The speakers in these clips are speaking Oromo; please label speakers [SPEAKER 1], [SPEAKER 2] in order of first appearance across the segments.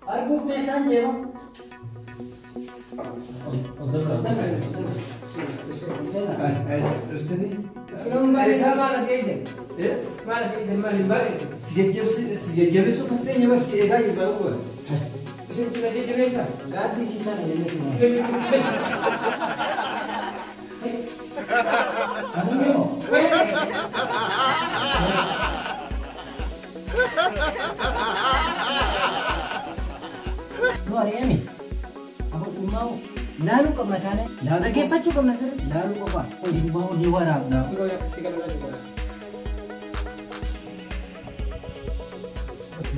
[SPEAKER 1] Arguuf teessaan jeema. Emi, aku mau lalu ke mana? Lalu ke apa cukup nasir? Lalu ke apa? Oh, di mau di warap dah.
[SPEAKER 2] Kau yang kasihkan dulu sih.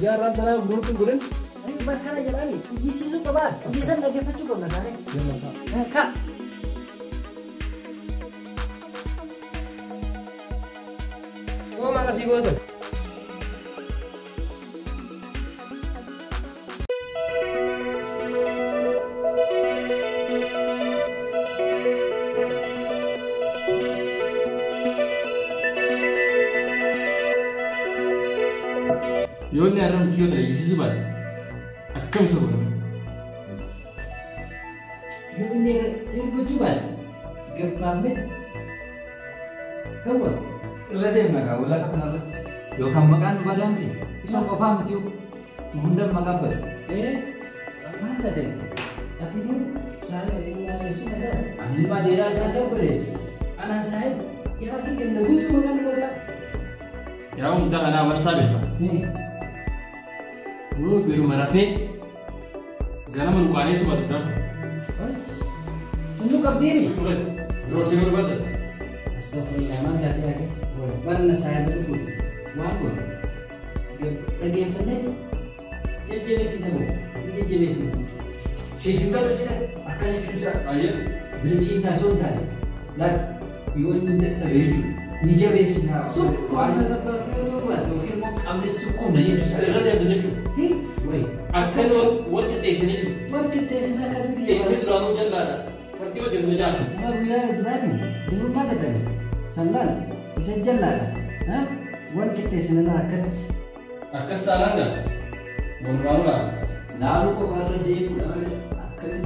[SPEAKER 1] Ya, rantara guru tu guru. Ayo berkala jalan ni. Di situ ke apa? Di sana ke apa cukup nasir? Kak.
[SPEAKER 2] Kau mana sih gua tu?
[SPEAKER 3] Yoon ni aram kiyo dari isi subah, akkam sebab.
[SPEAKER 1] Yoon ni tinggal cuba. Gerpamit. Kamu?
[SPEAKER 3] Raja naga, ulah tak kenal. Yo kam makan badan ti. Isma ko paham tiu. Mundam magabal.
[SPEAKER 1] Mana tadi? Tapi tu saya yang isu macam.
[SPEAKER 3] Ani ma dera sa
[SPEAKER 1] Saya boleh. Anak saya yang lagi kena butuh makan pada.
[SPEAKER 3] Ya muda kana warsa be.
[SPEAKER 1] Ni.
[SPEAKER 3] Wo biru marafe. Gana man kuane subah dah.
[SPEAKER 1] Tunggu kap diri.
[SPEAKER 3] Betul. Yo singur batas.
[SPEAKER 1] Astagfirullah, mana jati lagi? Mana saya betul? Walaupun lagi flat, jadi besi kamu, jadi besi. Si juga besi akan susah.
[SPEAKER 3] Ayah.
[SPEAKER 1] Beli nasun tadi. Lad, iwan ni tak terbeju. Ni jadi besi na. Sukum na apa?
[SPEAKER 3] Mungkin mau ambil sukum dah. Itu saya ada yang tu.
[SPEAKER 1] Wait.
[SPEAKER 3] Akan orang kita sini.
[SPEAKER 1] Market tes na kadu dia.
[SPEAKER 3] Ini terlalu jalan. Pertiwa jangan jalan.
[SPEAKER 1] Mana bila berani? Dulu mana tadi? Sandan, bisa jalan. Hah? Market tes na akan.
[SPEAKER 3] Akan salah enggak? Mau lah.
[SPEAKER 1] Lalu kok kalau dia akan.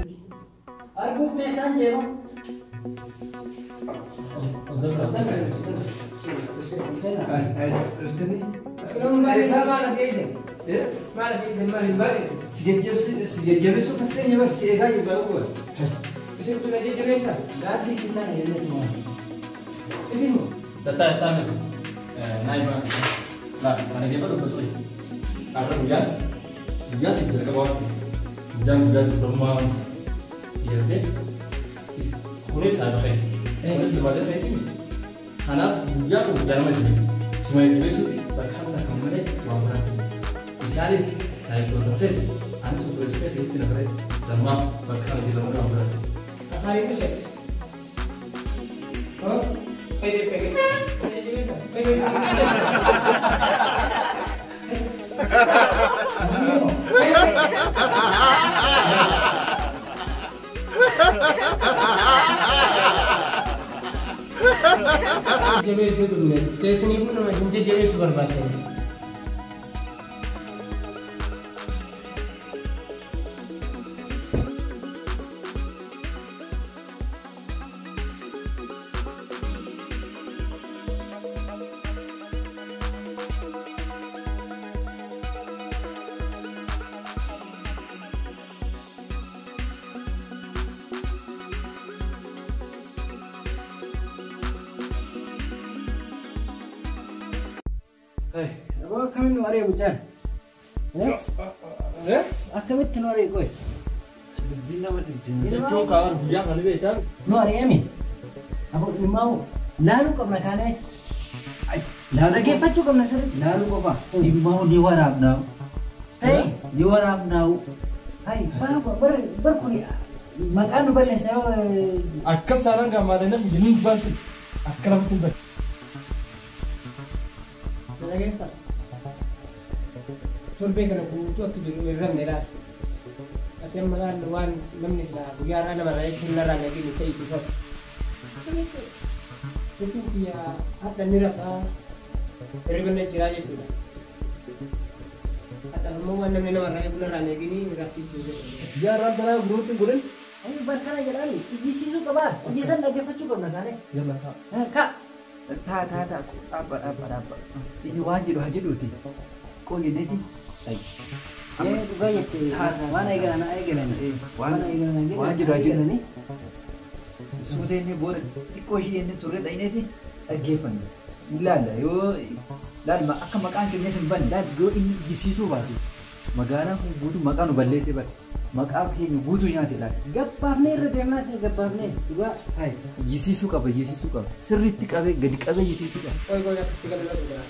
[SPEAKER 1] Arguf tesan jeema.
[SPEAKER 2] Sekarang mana sama sih ini? Mana sih ini mana baris?
[SPEAKER 1] Sejak itu pasti nyawa si Ega juga buat.
[SPEAKER 2] Bisa tu lagi jenis apa?
[SPEAKER 1] Gadi sila ya ni semua.
[SPEAKER 2] Isi mu?
[SPEAKER 3] Datang. Naik bang. Nah, mana dia tu bersih. Karena hujan sih jaga bawah. Hujan rumah. Iya deh. Kulit saya pakai. Kulit sebalik ini. Karena hujan macam ni. Semua itu berkata kamu ni wabrak. Misalnya saya protokol, anda sudah seperti istilah mereka. Semua berkata di dalam wabrak.
[SPEAKER 2] Hari itu seks. Oh, pede. Jenis apa? Pede. Jenis itu ni, jenis ni pun namanya jenis berbat.
[SPEAKER 1] Apa kami nuari hujan? Kami nuari koi.
[SPEAKER 3] Itu kawan hujan kali betul.
[SPEAKER 1] Nuari kami. Aku mau lalu ke mana? Lalu lagi apa cukup nasir? Lalu ke apa? Di mau di warap dah. Hey, di warap dah. Hai, berkuliah. Makan boleh saya.
[SPEAKER 3] Akan sarang gambarnya begini bas. Akan apa tu?
[SPEAKER 2] Lagi sah. Survei kerana kutu atau jadi merah. Asyam malah luan menis lah. Biar ada malah yang benaran lagi ni saya itu sah. Itu dia ada merah sah. Dari mana cerita itu lah. Mau mana nama raya bulan raya gini gratis juga.
[SPEAKER 3] Jaran tanah grup gurin.
[SPEAKER 1] Ayo barkana jalan. Ijisisu ka ba? Ijisan dhaggeeffachuu qabna kaane.
[SPEAKER 3] Jalan kak.
[SPEAKER 1] Kak. Taa. Apa. Ini wajib duuti. Kok ini sih? Ay. Dhugaa jettee waan eegalan. Wajib ni. Suutee inni booda xiqqoo ishee inni turre dha'ineeti dhaggeeffanne. Ilaalla yoo laal akka maqaan keenya sin banne laal yoo inni ijjisiisuu baate magaalaan kun guutuu maqaa nu balleessee bate maqaa keenya guutuu nyaate laal. Gabbaafnee irra deemnaa jira gabbaafnee dhugaa hayi ijjisiisuu qaba sirriitti qabee gadi qabee ijjisiisuu qaba.
[SPEAKER 2] Koi akka si galu lalu dah.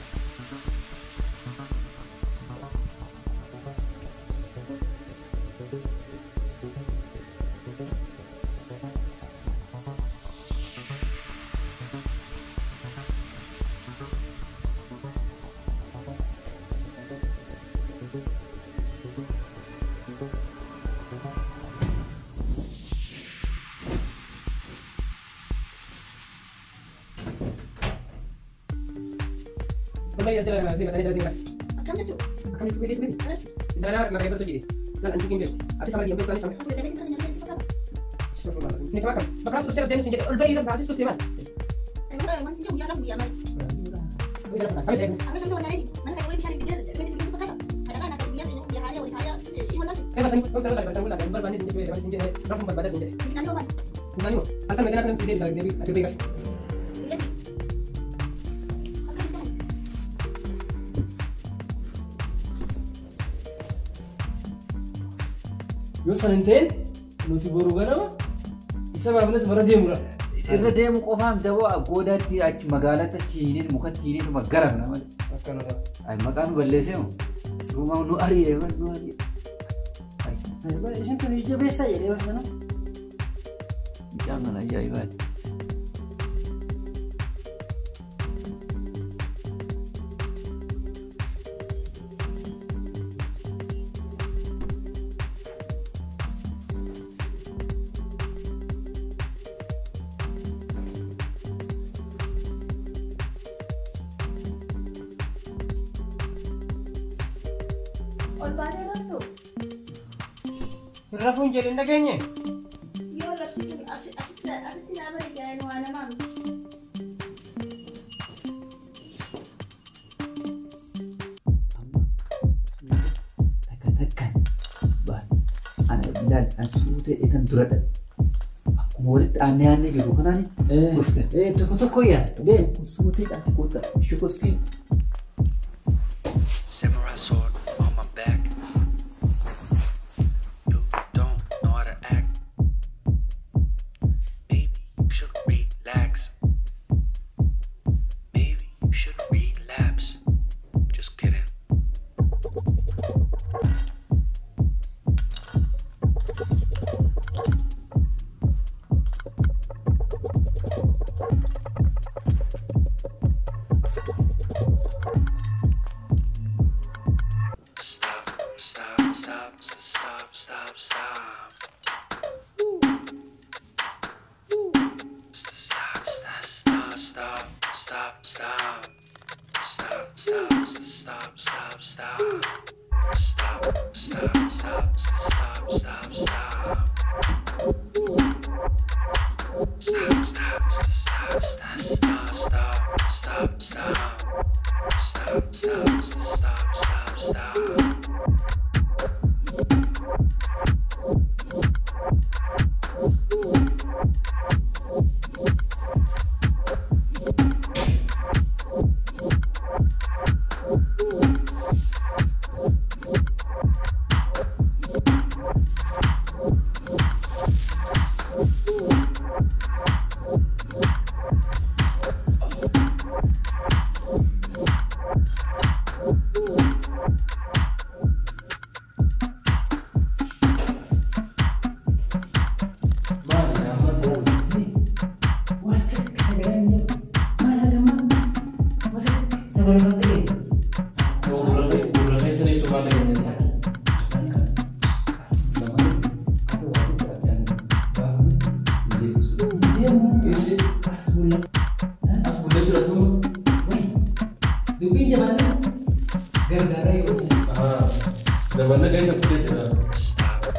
[SPEAKER 2] Kembali aja lah, sini.
[SPEAKER 4] Akan tu.
[SPEAKER 2] Akan itu begini. Kita nak itu jadi. Nak anjing dia. Ada sama dia ambil sama.
[SPEAKER 4] Aku dah dengar nyari siapa kau.
[SPEAKER 2] Ini makan. Bakal terus terus sini. Ulbai lah hasil terus teman.
[SPEAKER 4] Kalau masih jauh dia orang dia amal.
[SPEAKER 2] Kami saya.
[SPEAKER 4] Aku kan sebenarnya ini. Mana kalau mencari dia, dia siapa kau. Kadang-kadang nak dia dia hari atau hari ini mana.
[SPEAKER 2] Pasal kau terus lagi berbanding sini. Rafu berbanding sini.
[SPEAKER 4] Nanti apa?
[SPEAKER 2] Bukan ni. Akan mereka nak sini bisa dia ada bekas.
[SPEAKER 3] Yoo san hin ta'in nuti boruu ganama isa baafnatti bara deemudha.
[SPEAKER 1] Irra deemu qofaam daboo goodaatti achi magaalatti achi hiniin mukatti hiniin maggarafna malee.
[SPEAKER 3] Akkanadha.
[SPEAKER 1] Ay maqaan nu balleessee moo? Suuma nu ari'ee nu ari'ee.
[SPEAKER 5] Isin kun ija beessaa jedhee baasana.
[SPEAKER 1] Mucaan kana ajaa'ibaati.
[SPEAKER 2] Rafu jadi ndak kayaknya.
[SPEAKER 4] Yo lah asyik nama dia yang mana
[SPEAKER 1] Tekan. Bah, anak bilang suute ikan duradan. Aku murid aneh-aneh gitu kan ni.
[SPEAKER 5] Toko ya. Deh.
[SPEAKER 1] Suute tak kota. Syukur skin.
[SPEAKER 6] Samurai sword on my back. You don't know how to act. Maybe you should relax. Maybe you should relapse. Just kidding.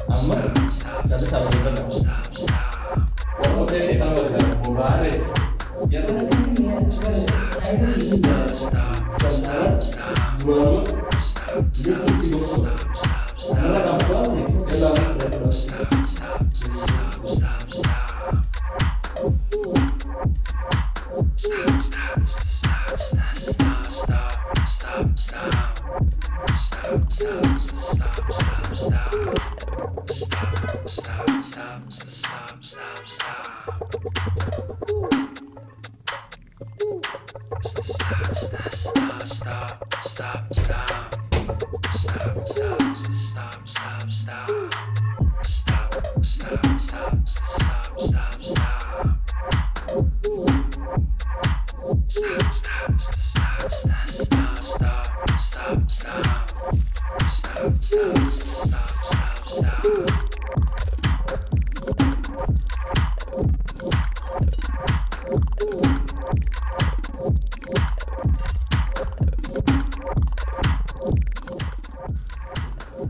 [SPEAKER 3] Amma jadi salah kita nggak. Kalau saya ini kalau ada mubare, ya kan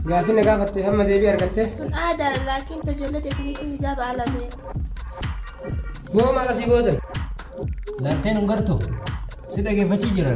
[SPEAKER 2] Gaafi nagaa fattee hamma deebii argatte.
[SPEAKER 4] Kun aadaadha laakiin tajaajiloota isiniitti hijaaba ala ba'e.
[SPEAKER 2] Goo maal asii gootan?
[SPEAKER 1] Laalteen hungartu si dhageeffachii jira.